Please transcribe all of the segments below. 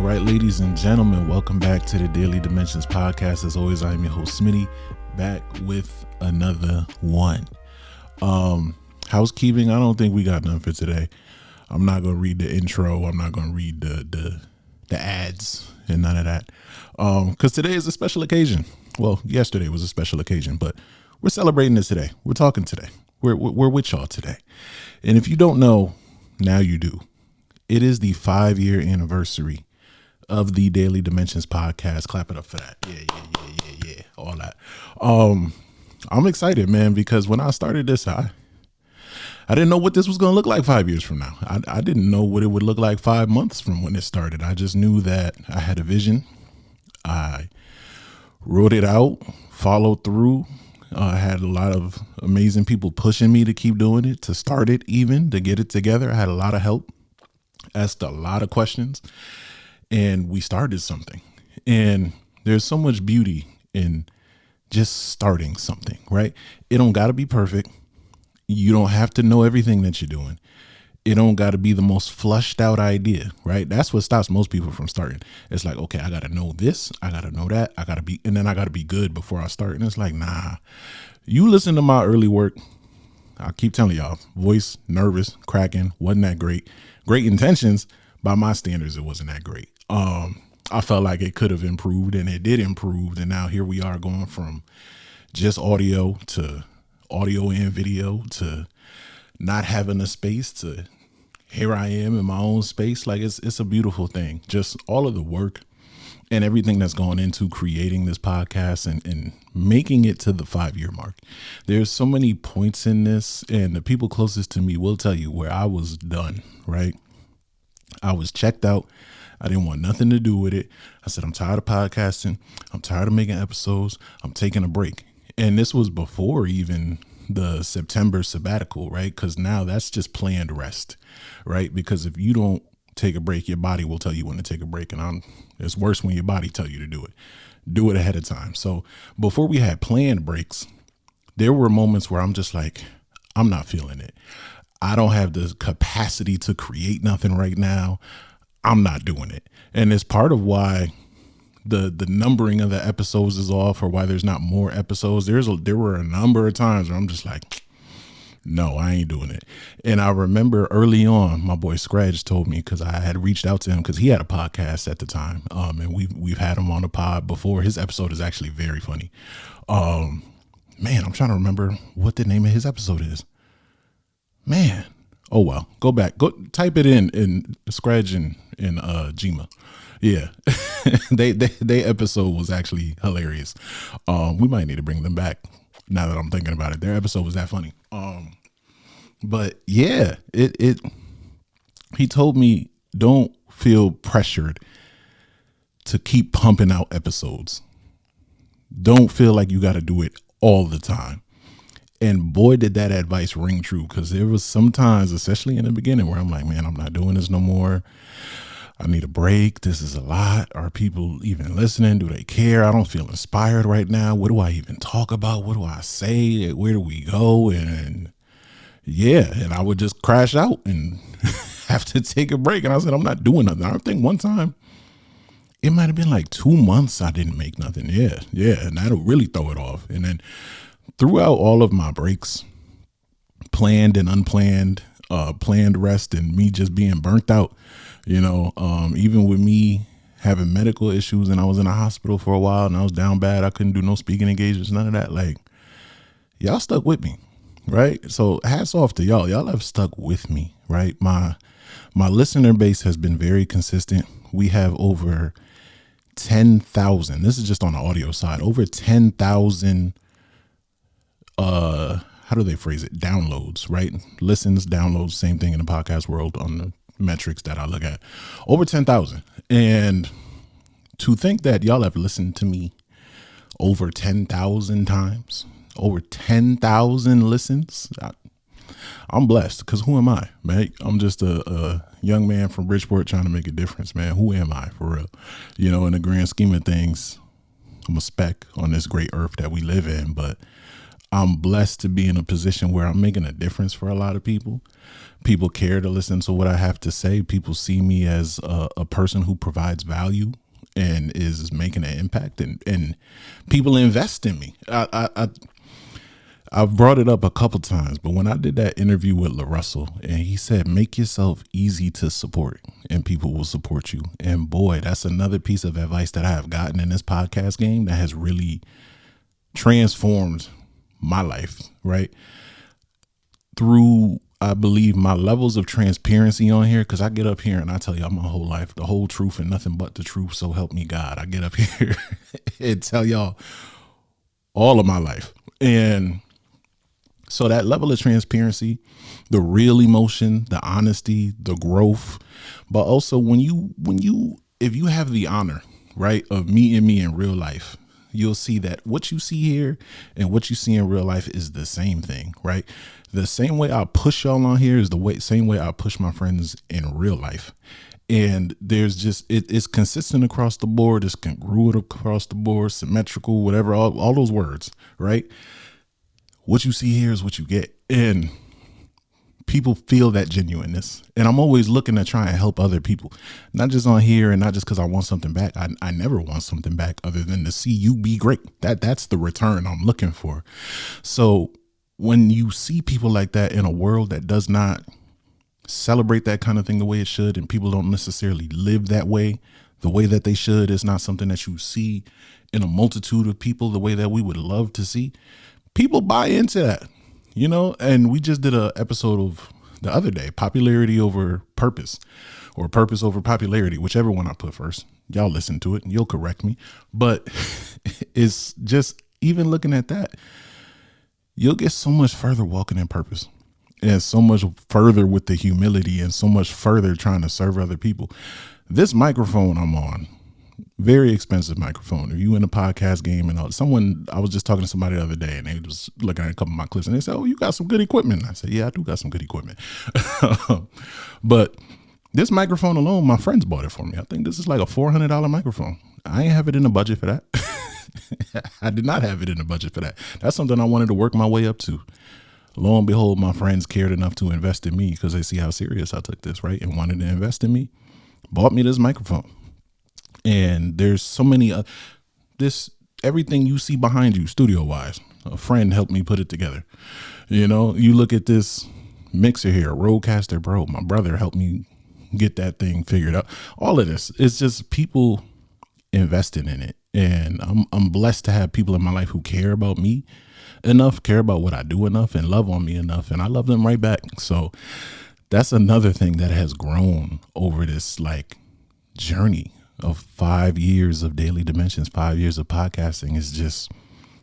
right, ladies and gentlemen, welcome back to the Daily Dimensions podcast. As always, I am your host, Smitty, back with another one. Housekeeping, I don't think we got none for today. I'm not going to read the intro. I'm not going to read the ads and none of that. Because today is a special occasion. Well, yesterday was a special occasion, but we're celebrating this today. We're talking today. We're with y'all today. And if you don't know, now you do. It is the 5-year anniversary of the Daily Dimensions podcast. Clap it up for that. Yeah. All that. I'm excited, man, because when I started this, I didn't know what this was going to look like 5 years from now. I didn't know what it would look like 5 months from when it started. I just knew that I had a vision. I wrote it out, followed through. I had a lot of amazing people pushing me to keep doing it, to start it even, to get it together. I had a lot of help, asked a lot of questions, and we started something. And there's so much beauty in just starting something, right? It don't got to be perfect. You don't have to know everything that you're doing. It don't got to be the most flushed out idea, right? That's what stops most people from starting. It's like, okay, I got to know this. I got to know that. And then I got to be good before I start. And it's like, nah, you listen to my early work. I keep telling y'all, voice, nervous, cracking, wasn't that great. Great intentions. By my standards, it wasn't that great. I felt like it could have improved, and it did improve. And now here we are going from just audio to audio and video to not having a space to here I am in my own space. Like it's a beautiful thing. Just all of the work and everything that's gone into creating this podcast and making it to the 5-year mark. There's so many points in this, and the people closest to me will tell you where I was done, right? I was checked out. I didn't want nothing to do with it. I said, I'm tired of podcasting. I'm tired of making episodes. I'm taking a break. And this was before even the September sabbatical, right? Because now that's just planned rest, right? Because if you don't take a break, your body will tell you when to take a break. And it's worse when your body tell you to do it. Do it ahead of time. So before we had planned breaks, there were moments where I'm just like, I'm not feeling it. I don't have the capacity to create nothing right now. I'm not doing it. And it's part of why the numbering of the episodes is off, or why there's not more episodes. There were a number of times where I'm just like, no, I ain't doing it. And I remember early on, my boy Scratch told me, because I had reached out to him because he had a podcast at the time. And we've had him on the pod before. His episode is actually very funny. Man, I'm trying to remember what the name of his episode is. Man. Oh, well, go back, go type it in Scratch in Gmail. Yeah. they episode was actually hilarious. We might need to bring them back now that I'm thinking about it. Their episode was that funny. But yeah, he told me, don't feel pressured to keep pumping out episodes. Don't feel like you got to do it all the time. And boy, did that advice ring true, because there was some times, especially in the beginning, where I'm like, man, I'm not doing this no more. I need a break. This is a lot. Are people even listening? Do they care? I don't feel inspired right now. What do I even talk about? What do I say? Where do we go? And yeah, and I would just crash out and have to take a break. And I said, I'm not doing nothing. I think one time it might have been like 2 months I didn't make nothing. Yeah. And that'll really throw it off. And then throughout all of my breaks, planned and unplanned, planned rest and me just being burnt out, even with me having medical issues and I was in a hospital for a while and I was down bad. I couldn't do no speaking engagements, none of that. Like, y'all stuck with me, right? So hats off to y'all. Y'all have stuck with me, right? My listener base has been very consistent. We have over 10,000. This is just on the audio side, over 10,000 how do they phrase it? Downloads, right? Listens, downloads, same thing in the podcast world on the metrics that I look at. Over 10,000. And to think that y'all have listened to me over 10,000 times, over 10,000 listens, I'm blessed, because who am I, man? I'm just a young man from Bridgeport trying to make a difference, man. Who am I, for real? In the grand scheme of things, I'm a speck on this great earth that we live in, but I'm blessed to be in a position where I'm making a difference for a lot of people. People care to listen to what I have to say. People see me as a person who provides value and is making an impact, and people invest in me. I've brought it up a couple times, but when I did that interview with LaRussell and he said, make yourself easy to support and people will support you. And boy, that's another piece of advice that I have gotten in this podcast game that has really transformed my life, right? Through, I believe, my levels of transparency on here, because I get up here and I tell y'all my whole life, the whole truth and nothing but the truth. So help me God. I get up here and tell y'all all of my life. And so that level of transparency, the real emotion, the honesty, the growth, but also if you have the honor, right, of meeting me in real life, you'll see that what you see here and what you see in real life is the same thing, right? The same way I push y'all on here is the same way I push my friends in real life. And there's just, it's consistent across the board. It's congruent across the board, symmetrical, whatever, all those words, right? What you see here is what you get. And people feel that genuineness. And I'm always looking to try and help other people, not just on here and not just because I want something back. I never want something back other than to see you be great. That's the return I'm looking for. So when you see people like that in a world that does not celebrate that kind of thing the way it should, and people don't necessarily live that way, the way that they should, is not something that you see in a multitude of people the way that we would love to see. People buy into that, you know, and we just did a episode of the other day, popularity over purpose, or purpose over popularity, whichever one I put first. Y'all listen to it and you'll correct me. But it's just, even looking at that, you'll get so much further walking in purpose, and so much further with the humility, and so much further trying to serve other people. This microphone I'm on, very expensive microphone. If you in the podcast game and all, I was just talking to somebody the other day and they was looking at a couple of my clips and they said, "Oh, you got some good equipment." I said, "Yeah, I do got some good equipment." But this microphone alone, my friends bought it for me. I think this is like a $400 microphone. I ain't have it in the budget for that. I did not have it in the budget for that. That's something I wanted to work my way up to. Lo and behold, my friends cared enough to invest in me because they see how serious I took this, right? And wanted to invest in me, bought me this microphone. And there's so many, everything you see behind you studio wise, a friend helped me put it together. You know, you look at this mixer here, Rodecaster Pro, my brother helped me get that thing figured out. All of this, it's just people investing in it. And I'm blessed to have people in my life who care about me enough, care about what I do enough, and love on me enough. And I love them right back. So that's another thing that has grown over this like journey of 5 years of Daily Dimensions, 5 years of podcasting, is just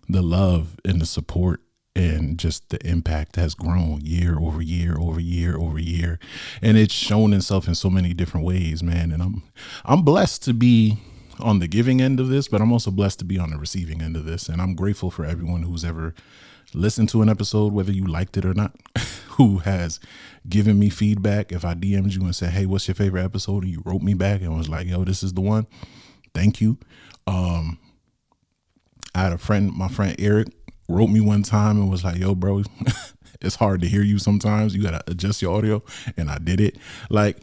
the love and the support, and just the impact has grown year over year over year over year. And it's shown itself in so many different ways, man. And I'm blessed to be on the giving end of this, but I'm also blessed to be on the receiving end of this. And I'm grateful for everyone who's ever listened to an episode, whether you liked it or not, who has given me feedback. If I DM'd you and said, "Hey, what's your favorite episode?" and you wrote me back and was like, "Yo, this is the one." Thank you. I had a friend, my friend Eric, wrote me one time and was like, "Yo, bro, it's hard to hear you sometimes. You got to adjust your audio." And I did it. Like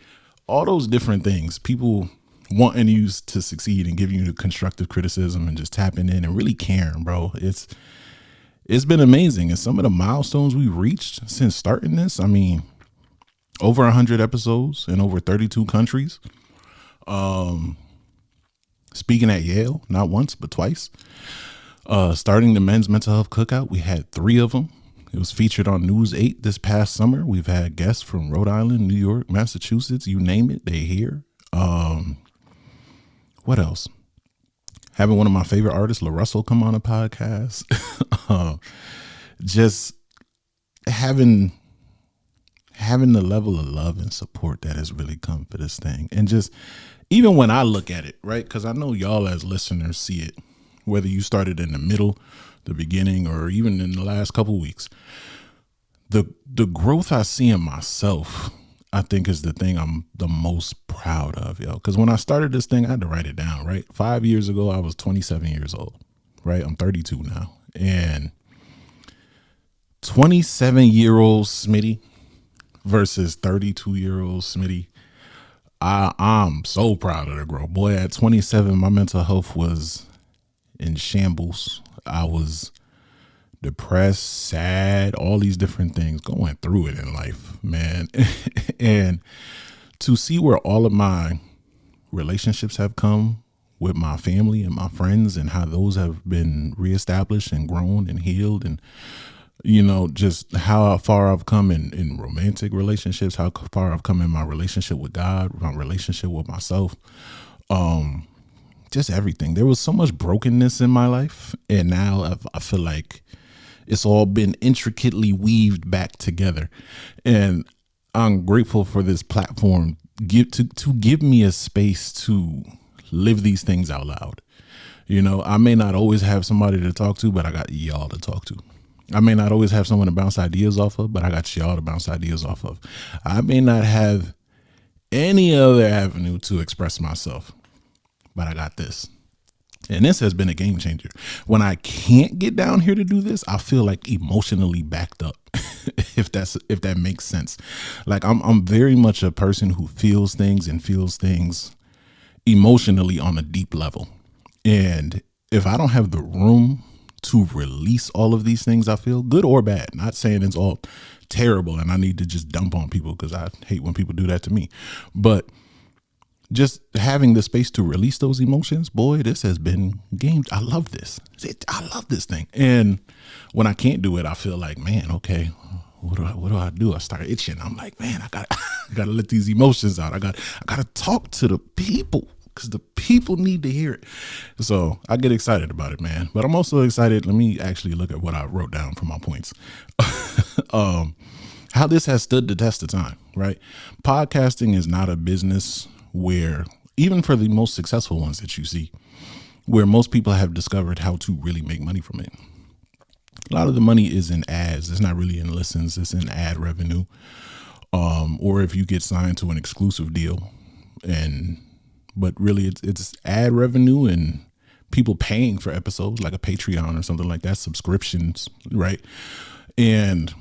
all those different things, people wanting you to succeed and giving you the constructive criticism and just tapping in and really caring, bro. It's been amazing. And some of the milestones we've reached since starting this, I mean, over 100 episodes in over 32 countries. Speaking at Yale, not once, but twice. Starting the men's mental health cookout, we had 3 of them. It was featured on News 8 this past summer. We've had guests from Rhode Island, New York, Massachusetts, you name it, they here. What else? Having one of my favorite artists, LaRussell, come on a podcast. Just having the level of love and support that has really come for this thing. And just even when I look at it, right, because I know y'all as listeners see it, whether you started in the middle, the beginning, or even in the last couple weeks, the growth I see in myself, I think, is the thing I'm the most proud of, yo. Because when I started this thing, I had to write it down, right? 5 years ago, I was 27 years old, right? I'm 32 now. And 27-year-old Smitty versus 32-year-old Smitty. I'm so proud of the girl. Boy, at 27, my mental health was in shambles. I was depressed, sad, all these different things, going through it in life, man. And to see where all of my relationships have come with my family and my friends, and how those have been reestablished and grown and healed, and just how far I've come in romantic relationships, how far I've come in my relationship with God, my relationship with myself, just everything. There was so much brokenness in my life, and now I feel like it's all been intricately weaved back together. And I'm grateful for this platform to give me a space to live these things out loud. I may not always have somebody to talk to, but I got y'all to talk to. I may not always have someone to bounce ideas off of, but I got y'all to bounce ideas off of. I may not have any other avenue to express myself, but I got this. And this has been a game changer. When I can't get down here to do this, I feel like emotionally backed up, if that makes sense. Like I'm very much a person who feels things emotionally on a deep level. And if I don't have the room to release all of these things I feel, good or bad, not saying it's all terrible and I need to just dump on people, because I hate when people do that to me, but just having the space to release those emotions, boy, this has been games. I love this. I love this thing. And when I can't do it, I feel like, man, okay, what do I do? I start itching. I'm like, man, I gotta let these emotions out. I gotta talk to the people, because the people need to hear it. So I get excited about it, man. But I'm also excited. Let me actually look at what I wrote down for my points. How this has stood the test of time, right? Podcasting is not a business where, even for the most successful ones that you see, where most people have discovered how to really make money from it. A lot of the money is in ads. It's not really in listens. It's in ad revenue. Or if you get signed to an exclusive deal, but really it's ad revenue and people paying for episodes, like a Patreon or something like that, subscriptions, right? And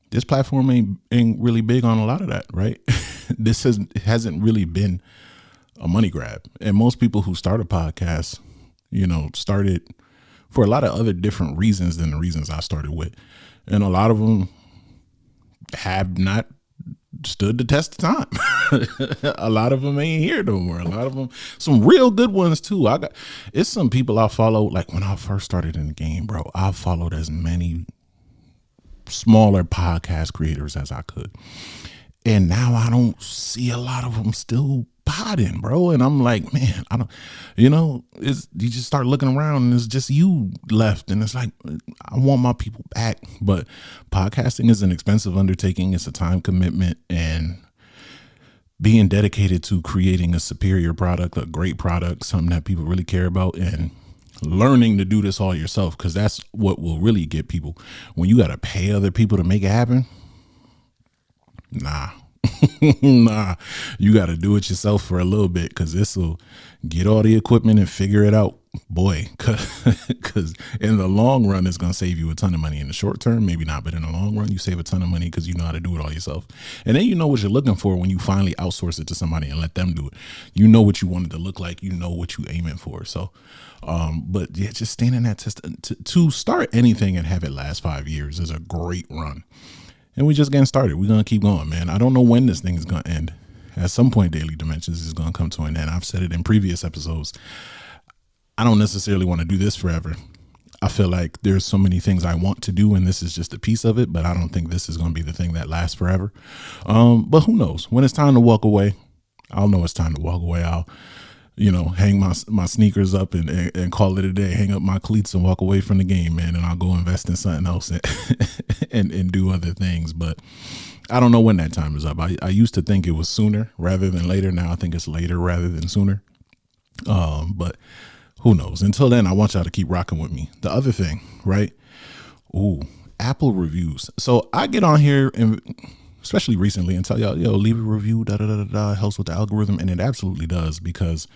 this platform ain't really big on a lot of that, right? This hasn't really been a money grab. And most people who start a podcast, started for a lot of other different reasons than the reasons I started with. And a lot of them have not stood the test of time. A lot of them ain't here no more. A lot of them, some real good ones too. It's some people I follow. Like when I first started in the game, bro, I followed as many smaller podcast creators as I could. And now I don't see a lot of them still podding, bro. And I'm like, man, I don't, you just start looking around and it's just you left. And it's like, I want my people back. But podcasting is an expensive undertaking. It's a time commitment, and being dedicated to creating a superior product, a great product, something that people really care about, and learning to do this all yourself. Cause that's what will really get people. When you got to pay other people to make it happen. Nah, you got to do it yourself for a little bit, because this will get all the equipment and figure it out, boy. Because in the long run, it's going to save you a ton of money. In the short term, maybe not, but in the long run, you save a ton of money because you know how to do it all yourself. And then you know what you're looking for when you finally outsource it to somebody and let them do it. You know what you want it to look like. You know what you aiming for. So, but yeah, just staying in that test to start anything and have it last 5 years is a great run. And we just getting started. We're going to keep going, man. I don't know when this thing is going to end. At some point, Daily Dimensions is going to come to an end. I've said it in previous episodes. I don't necessarily want to do this forever. I feel like there's so many things I want to do, and this is just a piece of it, but I don't think this is going to be the thing that lasts forever. But who knows? When it's time to walk away, I'll know it's time to walk away. I'll, hang my sneakers up and call it a day, hang up my cleats and walk away from the game, man. And I'll go invest in something else and do other things. But I don't know when that time is up. I used to think it was sooner rather than later. Now I think it's later rather than sooner. But who knows? Until then, I want y'all to keep rocking with me. The other thing, right? Ooh, Apple reviews. So I get on here and especially recently and tell y'all, leave a review, helps with the algorithm. And it absolutely does, because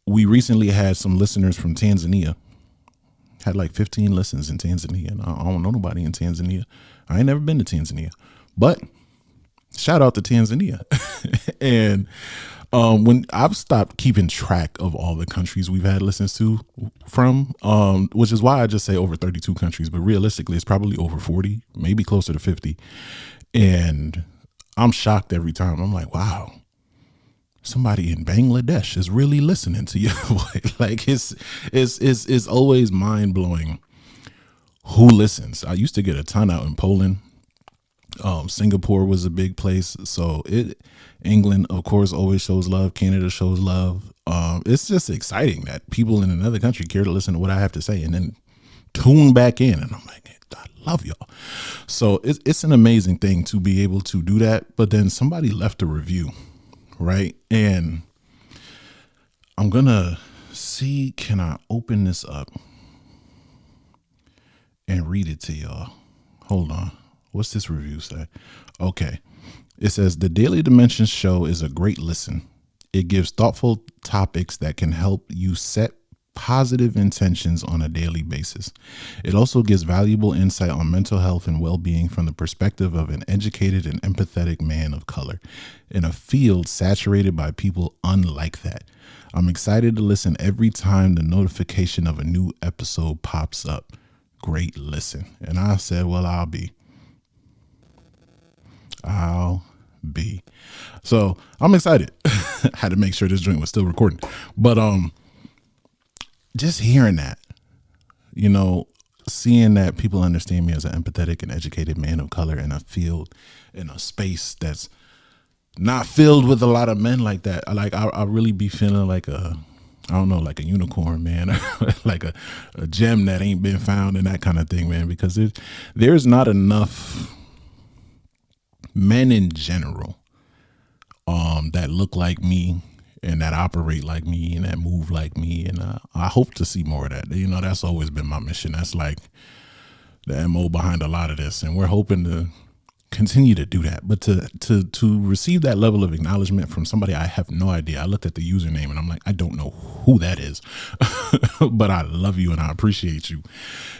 we recently had some listeners from Tanzania Had like 15 listens in Tanzania, and I don't know nobody in Tanzania. I ain't never been to Tanzania, but shout out to Tanzania. And when I've stopped keeping track of all the countries we've had listens to from, which is why I just say over 32 countries, but realistically it's probably over 40, maybe closer to 50. And I'm shocked every time. I'm like, wow, somebody in Bangladesh is really listening to you. Like it's always mind blowing who listens. I used to get a ton out in Poland. Singapore was a big place. So England, of course, always shows love. Canada shows love. It's just exciting that people in another country care to listen to what I have to say and then tune back in. And I'm like, I love y'all. So it's an amazing thing to be able to do that. But then somebody left a review, right? And I'm going to see, can I open this up and read it to y'all? Hold on. What's this review say? Okay. It says, the Daily Dimensions show is a great listen. It gives thoughtful topics that can help you set positive intentions on a daily basis. It also gives valuable insight on mental health and well-being from the perspective of an educated and empathetic man of color in a field saturated by people unlike that. I'm excited to listen every time the notification of a new episode pops up. Great listen. And I said, well, I'll be. So I'm excited. Had to make sure this joint was still recording. But just hearing that, seeing that people understand me as an empathetic and educated man of color in a field, in a space that's not filled with a lot of men like that. Like I really be feeling like like a unicorn, man, like a gem that ain't been found and that kind of thing, man, because there's not enough men in general that look like me and that operate like me and that move like me. And I hope to see more of that. That's always been my mission. That's like the MO behind a lot of this. And we're hoping to continue to do that. But to receive that level of acknowledgement from somebody I have no idea. I looked at the username and I'm like, I don't know who that is, but I love you and I appreciate you.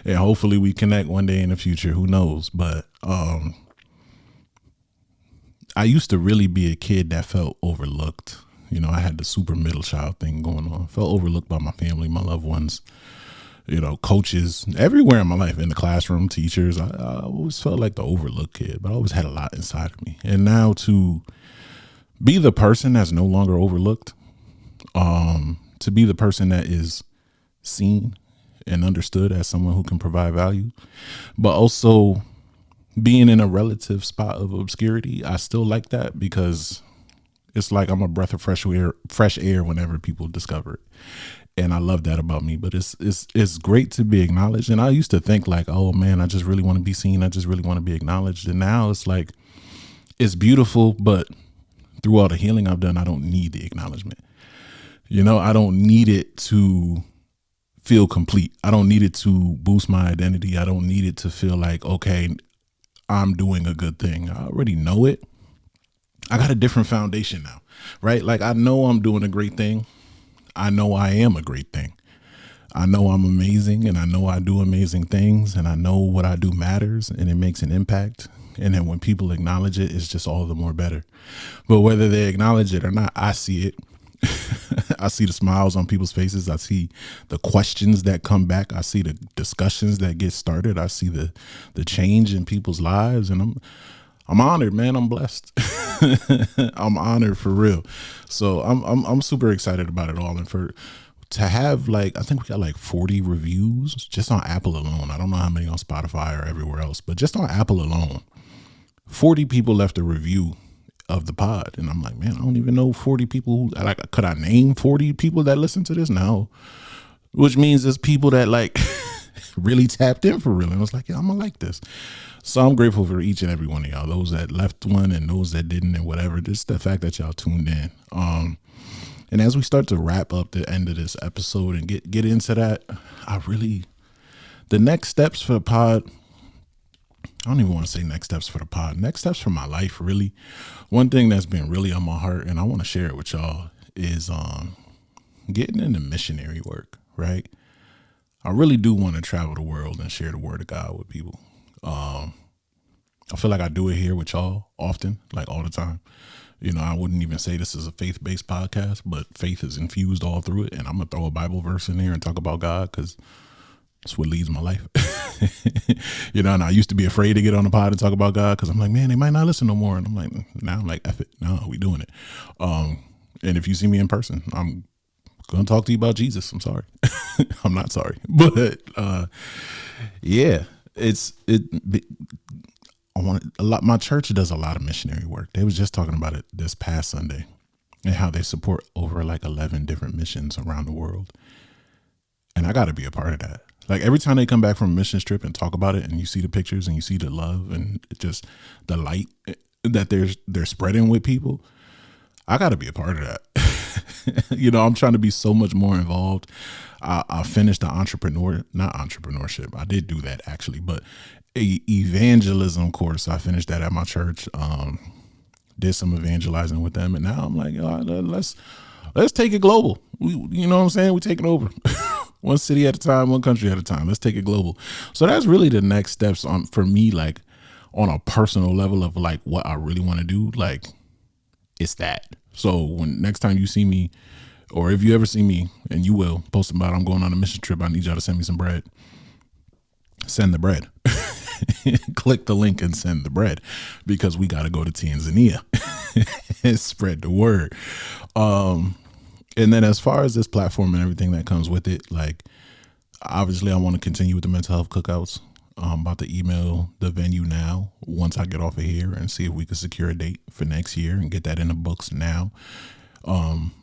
And hopefully we connect one day in the future. Who knows? But I used to really be a kid that felt overlooked. I had the super middle child thing going on. Felt overlooked by my family, my loved ones, coaches, everywhere in my life, in the classroom, teachers. I always felt like the overlooked kid, but I always had a lot inside of me. And now to be the person that's no longer overlooked, to be the person that is seen and understood as someone who can provide value, but also being in a relative spot of obscurity, I still like that because it's like I'm a breath of fresh air whenever people discover it. And I love that about me, but it's great to be acknowledged. And I used to think like, oh man, I just really want to be seen. I just really want to be acknowledged. And now it's like, it's beautiful, but through all the healing I've done, I don't need the acknowledgement. I don't need it to feel complete. I don't need it to boost my identity. I don't need it to feel like, okay, I'm doing a good thing. I already know it. I got a different foundation now, right? Like I know I'm doing a great thing. I know I am a great thing. I know I'm amazing and I know I do amazing things and I know what I do matters and it makes an impact. And then when people acknowledge it, it's just all the more better. But whether they acknowledge it or not, I see it. I see the smiles on people's faces. I see the questions that come back. I see the discussions that get started. I see the change in people's lives, and I'm honored, man. I'm blessed. I'm honored for real. So I'm super excited about it all, and to have I think we got like 40 reviews just on Apple alone. I don't know how many on Spotify or everywhere else, but just on Apple alone, 40 people left a review of the pod. And I'm like, man, I don't even know 40 people could I name 40 people that listen to this? No. Which means there's people that really tapped in for real. And I was like, yeah, I'm gonna like this. So I'm grateful for each and every one of y'all, those that left one and those that didn't and whatever. Just the fact that y'all tuned in. And as we start to wrap up the end of this episode and get into that, the next steps for the pod, I don't even want to say next steps for the pod. Next steps for my life, really. One thing that's been really on my heart, and I want to share it with y'all, is getting into missionary work, right? I really do want to travel the world and share the word of God with people. I feel like I do it here with y'all often, like all the time. I wouldn't even say this is a faith-based podcast, but faith is infused all through it. And I'm going to throw a Bible verse in there and talk about God because that's what leads my life. And I used to be afraid to get on the pod and talk about God because I'm like, man, they might not listen no more. And I'm like, now I'm like, F it. No, we doing it. And if you see me in person, I'm going to talk to you about Jesus. I'm sorry. I'm not sorry. But yeah, my church does a lot of missionary work. They was just talking about it this past Sunday and how they support over like 11 different missions around the world. And I got to be a part of that. Like every time they come back from a mission trip and talk about it and you see the pictures and you see the love and just the light that they're spreading with people, I got to be a part of that. I'm trying to be so much more involved. I finished the not entrepreneurship. I did do that actually, but evangelism course. I finished that at my church. Did some evangelizing with them, and now I'm like, let's take it global. You know what I'm saying? We taking over one city at a time, one country at a time. Let's take it global. So that's really the next steps for me, like on a personal level of like what I really want to do. Like it's that. So when next time you see me, or if you ever see me, and you will, post about I'm going on a mission trip, I need y'all to send me some bread. Send the bread. Click the link and send the bread because we got to go to Tanzania and spread the word. And then as far as this platform and everything that comes with it, like obviously I want to continue with the mental health cookouts. I'm about to email the venue now once I get off of here and see if we can secure a date for next year and get that in the books now.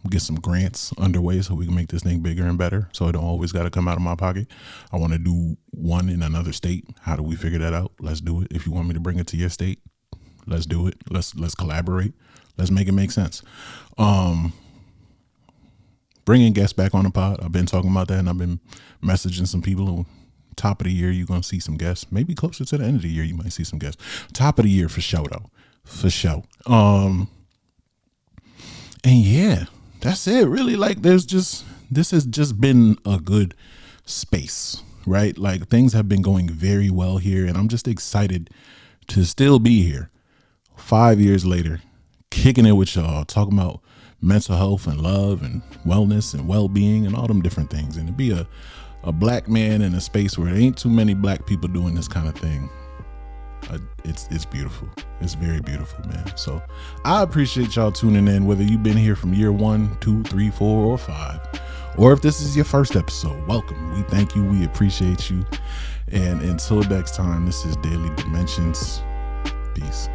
Get some grants underway so we can make this thing bigger and better. So it don't always got to come out of my pocket. I want to do one in another state. How do we figure that out? Let's do it. If you want me to bring it to your state, let's do it. Let's collaborate. Let's make it make sense. Bringing guests back on the pod. I've been talking about that and I've been messaging some people. Top of the year, you're going to see some guests. Maybe closer to the end of the year, you might see some guests. Top of the year for sure, though. For sure. And yeah, that's it. Really, like this has just been a good space, right? Like things have been going very well here. And I'm just excited to still be here 5 years later, kicking it with y'all, talking about mental health and love and wellness and well-being and all them different things. And to be a black man in a space where there ain't too many black people doing this kind of thing. It's beautiful. It's very beautiful, man. So I appreciate y'all tuning in, whether you've been here from year 1, 2, 3, 4, or 5, or if this is your first episode, welcome. We thank you. We appreciate you. And until next time, this is Daily Dimensions. Peace.